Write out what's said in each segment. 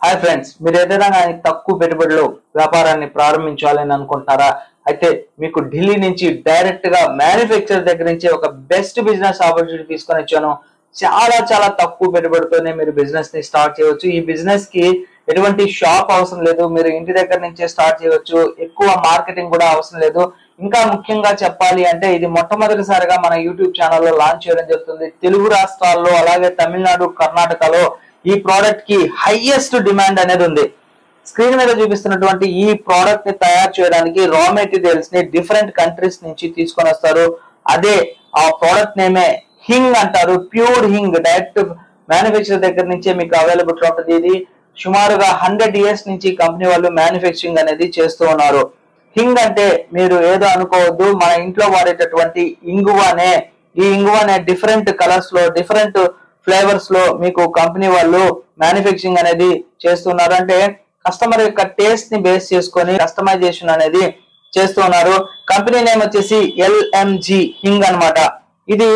Hi friends, మీరు ఏదైనా తక్కువ పెట్టుబడిలో వ్యాపారాన్ని ప్రారంభించాలని అనుకుంటున్నారా? అయితే మీకు ఢిల్లీ నుంచి డైరెక్ట్ గా మ్యానుఫ్యాక్చర్ దగ్గర నుంచి ఒక బెస్ట్ బిజినెస్ ఆపర్చునిటీ తీసుకొని వచ్చాను. చాలా తక్కువ పెట్టుబడితోనే మీరు బిజినెస్ ని స్టార్ట్ చేయవచ్చు. ఈ బిజినెస్ కి ఎటువంటి షాప్ అవసరం లేదు, మీరు ఇంటి దగ్గర నుంచే స్టార్ట్ చేయవచ్చు. ఎక్కువ మార్కెటింగ్ కూడా అవసరం లేదు. ఇంకా ముఖ్యంగా చెప్పాలి అంటే ఇది మొట్టమొదటిసారిగా మన యూట్యూబ్ ఛానల్లో లాంచ్ చేయడం జరుగుతుంది. తెలుగు రాష్ట్రాల్లో అలాగే తమిళనాడు, కర్ణాటకలో ఈ ప్రోడక్ట్ కి హైయెస్ట్ డిమాండ్ అనేది ఉంది. స్క్రీన్ మీద చూపిస్తున్నటువంటి ఈ ప్రోడక్ట్ ని తయారు చేయడానికి రా మెటీరియల్స్ ని డిఫరెంట్ కంట్రీస్ నుంచి తీసుకొని వస్తారు. అదే ఆ ప్రోడక్ట్ నేమే హింగ్ అంటారు. ప్యూర్ హింగ్ డైరెక్ట్ మ్యానుఫ్యాక్చర్ దగ్గర నుంచే మీకు అవైలబుల్ ఉంటుంది. ఇది సుమారుగా 100 years నుంచి కంపెనీ వాళ్ళు మ్యానుఫ్యాక్చరింగ్ అనేది చేస్తూ ఉన్నారు. హింగ్ అంటే మీరు ఏదో అనుకోవద్దు, మన ఇంట్లో వాడేటటువంటి ఇంగువనే. ఈ ఇంగువనే డిఫరెంట్ కలర్స్ లో, డిఫరెంట్ ఫ్లేవర్స్ లో మీకు కంపెనీ వాళ్ళు మ్యానుఫ్యాక్చరింగ్ అనేది చేస్తున్నారు. అంటే కస్టమర్ యొక్క టేస్ట్ ని బేస్ చేసుకొని కస్టమైజేషన్ అనేది చేస్తున్నారు. కంపెనీ నేమ్ వచ్చేసి LMG హింగ్ అన్నమాట. ఇది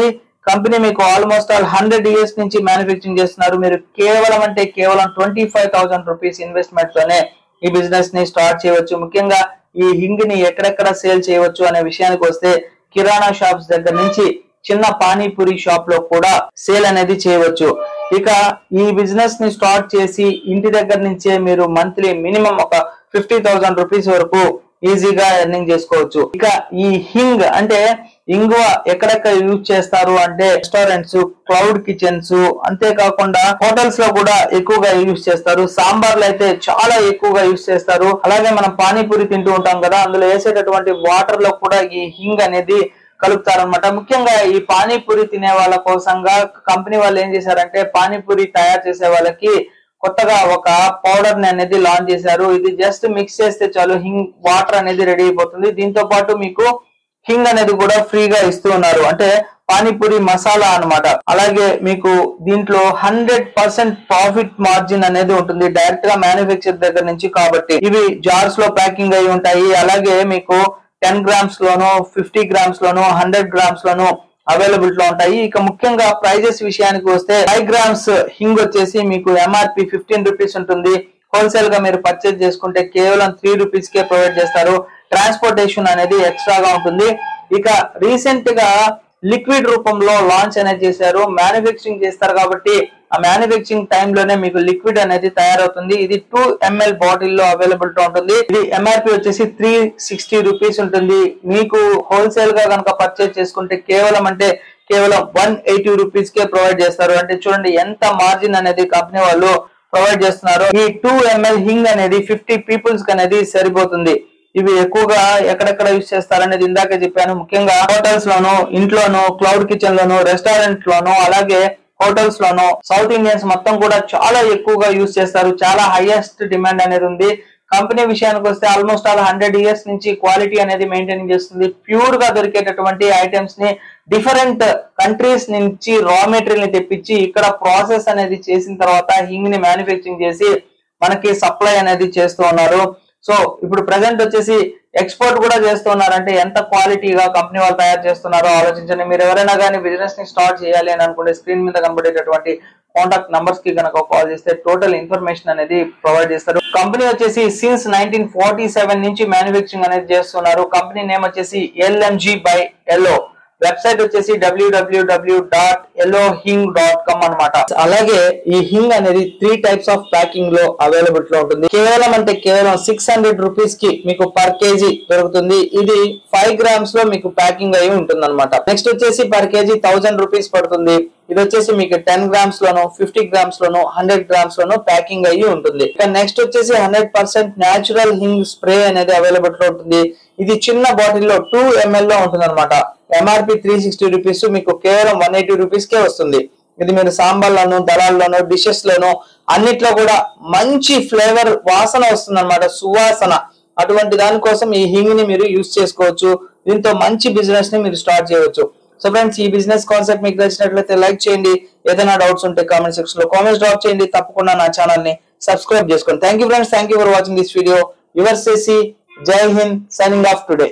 కంపెనీ మీకు ఆల్మోస్ట్ 100 years నుంచి మ్యానుఫ్యాక్చరింగ్ చేస్తున్నారు. మీరు కేవలం 25,000 రూపీస్ ఇన్వెస్ట్మెంట్ తోనే ఈ బిజినెస్ ని స్టార్ట్ చేయవచ్చు. ముఖ్యంగా ఈ హింగ్ ని ఎక్కడెక్కడ సేల్ చేయవచ్చు అనే విషయానికి వస్తే కిరాణా షాప్స్ దగ్గర నుంచి చిన్న పానీపూరి షాప్ లో కూడా సేల్ అనేది చేయవచ్చు. ఇక ఈ బిజినెస్ ని స్టార్ట్ చేసి ఇంటి దగ్గర నుంచే మీరు మంత్లీ మినిమం ఒక 50,000 రూపీస్ వరకు ఈజీగా ఎర్నింగ్ చేసుకోవచ్చు. ఇక ఈ హింగ్ అంటే ఇంగువ ఎక్కడెక్కడ యూజ్ చేస్తారు అంటే రెస్టారెంట్స్, క్లౌడ్ కిచెన్స్, అంతేకాకుండా హోటల్స్ లో కూడా ఎక్కువగా యూజ్ చేస్తారు. సాంబార్లు అయితే చాలా ఎక్కువగా యూజ్ చేస్తారు. అలాగే మనం పానీపూరి తింటూ ఉంటాం కదా, అందులో వేసేటటువంటి వాటర్ లో కూడా ఈ హింగ్ అనేది కలుపుతారనమాట. ముఖ్యంగా ఈ పానీపూరి తినే వాళ్ళ కోసంగా కంపెనీ వాళ్ళు ఏం చేశారంటే పానీపూరి తయారు చేసే వాళ్ళకి కొత్తగా ఒక పౌడర్ ని అనేది లాంచ్ చేశారు. ఇది జస్ట్ మిక్స్ చేస్తే చాలు హింగ్ వాటర్ అనేది రెడీ అయిపోతుంది. దీంతో పాటు మీకు హింగ్ అనేది కూడా ఫ్రీగా ఇస్తూ ఉన్నారు. అంటే పానీపూరి మసాలా అన్నమాట. అలాగే మీకు దీంట్లో 100% ప్రాఫిట్ మార్జిన్ అనేది ఉంటుంది డైరెక్ట్ గా మ్యానుఫ్యాక్చర్ దగ్గర నుంచి. కాబట్టి ఇవి జార్స్ లో ప్యాకింగ్ అయి ఉంటాయి. అలాగే మీకు 10 grams లోను, 50 grams లోను, 100 grams లోను అవైలబుల్ లో ఉంటాయి. ఇక ముఖ్యంగా ప్రైజెస్ విషయానికి వస్తే 5 grams హింగ్ వచ్చేసి మీకు MRP 15 రూపీస్ ఉంటుంది. హోల్సేల్ గా మీరు పర్చేజ్ చేసుకుంటే కేవలం 3 రూపీస్ కే ప్రొవైడ్ చేస్తారు. ట్రాన్స్పోర్టేషన్ అనేది ఎక్స్ట్రాగా ఉంటుంది. ఇక రీసెంట్ గా లిక్విడ్ రూపంలో లాంచ్ అనేది చేశారు. మ్యానుఫ్యాక్చరింగ్ చేస్తారు కాబట్టి ఆ మ్యానుఫ్యాక్చరింగ్ టైమ్ లోనే మీకు లిక్విడ్ అనేది తయారవుతుంది. ఇది 2 ml బాటిల్ లో అవైలబుల్ గా ఉంటుంది. ఇది MRP వచ్చేసి 360 రూపీస్ ఉంటుంది. మీకు హోల్సేల్ గా కనుక పర్చేజ్ చేసుకుంటే కేవలం 180 రూపీస్ కే ప్రొవైడ్ చేస్తారు. అంటే చూడండి ఎంత మార్జిన్ అనేది కంపెనీ వాళ్ళు ప్రొవైడ్ చేస్తున్నారు. ఈ 2 ml హింగ్ అనేది 50 పీపుల్స్ కి అనేది సరిపోతుంది. ఇవి ఎక్కువగా ఎక్కడెక్కడ యూజ్ చేస్తారనేది ఇందాకే చెప్పాను. ముఖ్యంగా హోటల్స్ లోను, ఇంట్లోను, క్లౌడ్ కిచెన్ లోను, రెస్టారెంట్ లోను, అలాగే హోటల్స్ లోను సౌత్ ఇండియన్స్ మొత్తం కూడా చాలా ఎక్కువగా యూజ్ చేస్తారు. చాలా హైయెస్ట్ డిమాండ్ అనేది ఉంది. కంపెనీ విషయానికి వస్తే ఆల్మోస్ట్ 100 years నుంచి క్వాలిటీ అనేది మెయింటైన్ చేస్తుంది. ప్యూర్ గా దొరికేటటువంటి ఐటమ్స్ ని డిఫరెంట్ కంట్రీస్ నుంచి రా మెటీరియల్ ని తెప్పించి ఇక్కడ ప్రాసెస్ అనేది చేసిన తర్వాత హింగ్ ని మ్యానుఫ్యాక్చరింగ్ చేసి మనకి సప్లై అనేది చేస్తూ ఉన్నారు. సో ఇప్పుడు ప్రెసెంట్ వచ్చేసి ఎక్స్పోర్ట్ కూడా చేస్తున్నారంటే ఎంత క్వాలిటీగా కంపెనీ వాళ్ళు తయారు చేస్తున్నారో ఆలోచించండి. మీరు ఎవరైనా కానీ బిజినెస్ ని స్టార్ట్ చేయాలి అని అనుకుంటే స్క్రీన్ మీద కనబడేటటువంటి కాంటాక్ట్ నంబర్స్ కి కనుక కాల్ చేస్తే టోటల్ ఇన్ఫర్మేషన్ అనేది ప్రొవైడ్ చేస్తారు. కంపెనీ వచ్చేసి సిన్స్ 1947 నుంచి మ్యానుఫ్యాక్చరింగ్ అనేది చేస్తున్నారు. కంపెనీ నేమ్ వచ్చేసి LMG by Elo. వెబ్సైట్ వచ్చేసి www.elohing.com అన్నమాట. అలాగే ఈ హింగ్ అనేది 3 types ఆఫ్ ప్యాకింగ్ లో అవైలబుల్ లో ఉంటుంది. కేవలం 600 రూపీస్ కి మీకు పర్ కేజీ దొరుకుతుంది. ఇది 5 grams లో మీకు ప్యాకింగ్ అయి ఉంటుంది అనమాట. నెక్స్ట్ వచ్చేసి పర్ కేజీ 1000 రూపీస్ పడుతుంది. ఇది వచ్చేసి మీకు 10 grams లోను, 50 grams లోను, 100 grams లోను ప్యాకింగ్ అయ్యి ఉంటుంది. ఇక నెక్స్ట్ వచ్చేసి 100% న్యాచురల్ హింగ్ స్ప్రే అనేది అవైలబుల్ లో ఉంటుంది. ఇది చిన్న బాటిల్ లో 2 ml లో ఉంటుంది అనమాట. MRP 360 రూపీస్, మీకు కేవలం 180 రూపీస్ కే వస్తుంది. ఇది మీరు సాంబార్లోను, దళాల్లోను, డిషెస్ లోను అన్నిట్లో కూడా మంచి ఫ్లేవర్ వాసన వస్తుంది అనమాట, సువాసన. అటువంటి దానికోసం ఈ హింగ్ ని మీరు యూజ్ చేసుకోవచ్చు. దీంతో మంచి బిజినెస్ ని మీరు స్టార్ట్ చేయవచ్చు. సో ఫ్రెండ్స్, ఈ బిజినెస్ కాన్సెప్ట్ మీకు నచ్చినట్లయితే లైక్ చేయండి. ఏదైనా డౌట్స్ ఉంటే కామెంట్ సెక్షన్ లో కామెంట్స్ డ్రాప్ చేయండి. తప్పకుండా నా ఛానల్ ని సబ్స్క్రైబ్ చేసుకోండి. Thank you friends, thank you for watching this video. Your సేసి, జై హింద్, సైనింగ్ ఆఫ్ టుడే.